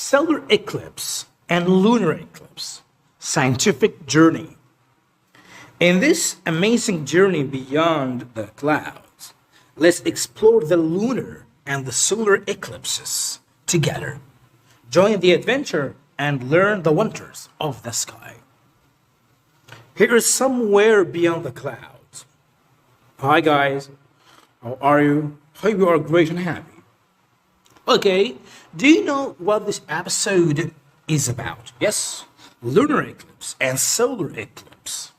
solar eclipse and lunar eclipse, scientific journey. In this amazing journey beyond the clouds, let's explore the lunar and the solar eclipses together. Join the adventure and learn the wonders of the sky. Here is somewhere beyond the clouds. Hi guys, how are you? Hope you are great and happy. Okay, do you know what this episode is about? Yes, lunar eclipse and solar eclipse.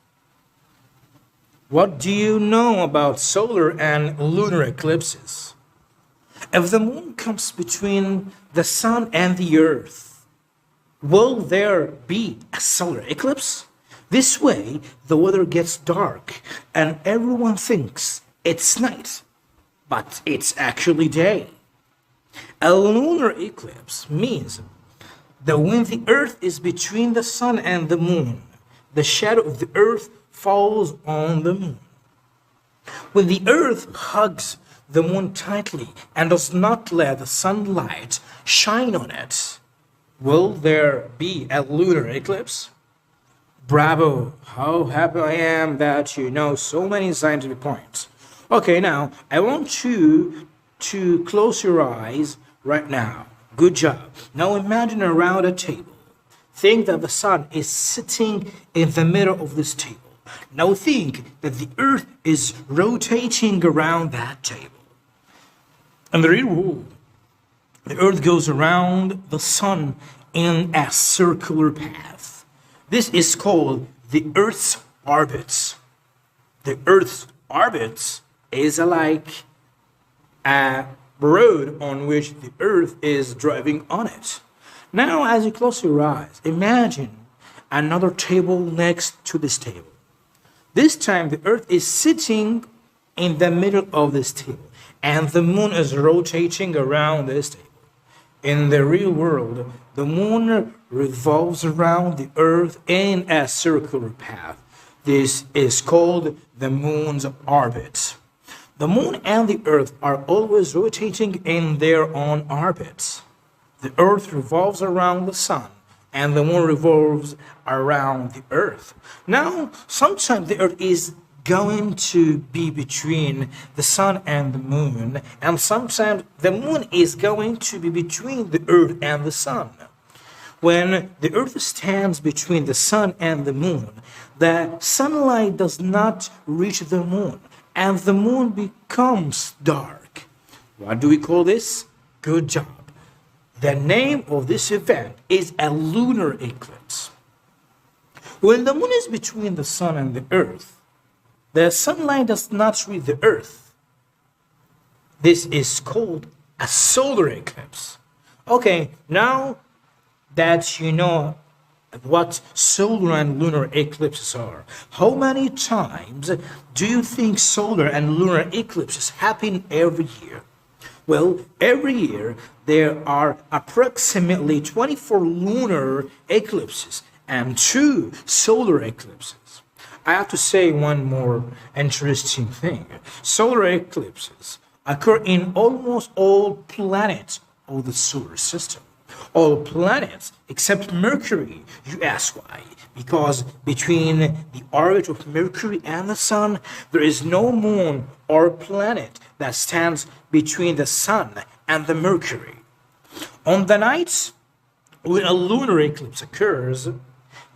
What do you know about solar and lunar eclipses? If the moon comes between the sun and the earth, will there be a solar eclipse? This way, the weather gets dark and everyone thinks it's night, but it's actually day. A lunar eclipse means that when the earth is between the sun and the moon, the shadow of the earth falls on the moon. When the earth hugs the moon tightly and does not let the sunlight shine on it, will there be a lunar eclipse? Bravo! How happy I am that you know so many scientific points. Okay, now I want you to close your eyes right now. Good job. Now imagine around a table. Think that the sun is sitting in the middle of this table. Now think that the earth is rotating around that table. In the real world, the earth goes around the sun in a circular path. This is called the earth's orbit. The earth's orbit is like a road on which the earth is driving on it. Now, as you close your eyes, imagine another table next to this table. This time, the earth is sitting in the middle of this table, and the moon is rotating around this table. In the real world, the moon revolves around the earth in a circular path. This is called the moon's orbit. The moon and the earth are always rotating in their own orbits. The earth revolves around the sun, and the moon revolves around the earth. Now, sometimes the earth is going to be between the sun and the moon, and sometimes the moon is going to be between the earth and the sun. When the earth stands between the sun and the moon, the sunlight does not reach the moon, and the moon becomes dark. What do we call this? Good job. The name of this event is a lunar eclipse. When the moon is between the sun and the earth, the sunlight does not reach the earth. This is called a solar eclipse. Okay, now that you know what solar and lunar eclipses are, how many times do you think solar and lunar eclipses happen every year? Well, every year there are approximately 24 lunar eclipses and 2 solar eclipses. I have to say one more interesting thing. Solar eclipses occur in almost all planets of the solar system. All planets except Mercury. You ask why? Because between the orbit of Mercury and the sun, there is no moon or planet that stands between the sun and the Mercury. On the nights when a lunar eclipse occurs,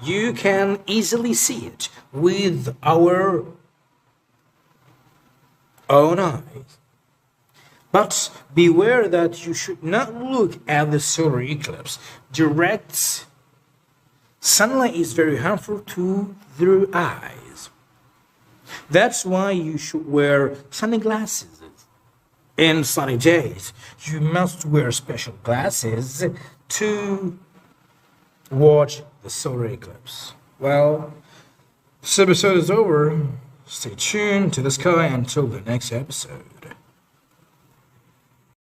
you can easily see it with our own eyes. But beware that you should not look at the solar eclipse. Direct sunlight is very harmful to the eyes. That's why you should wear sunglasses. In sunny days, you must wear special glasses to watch the solar eclipse. Well, this episode is over. Stay tuned to the sky until the next episode.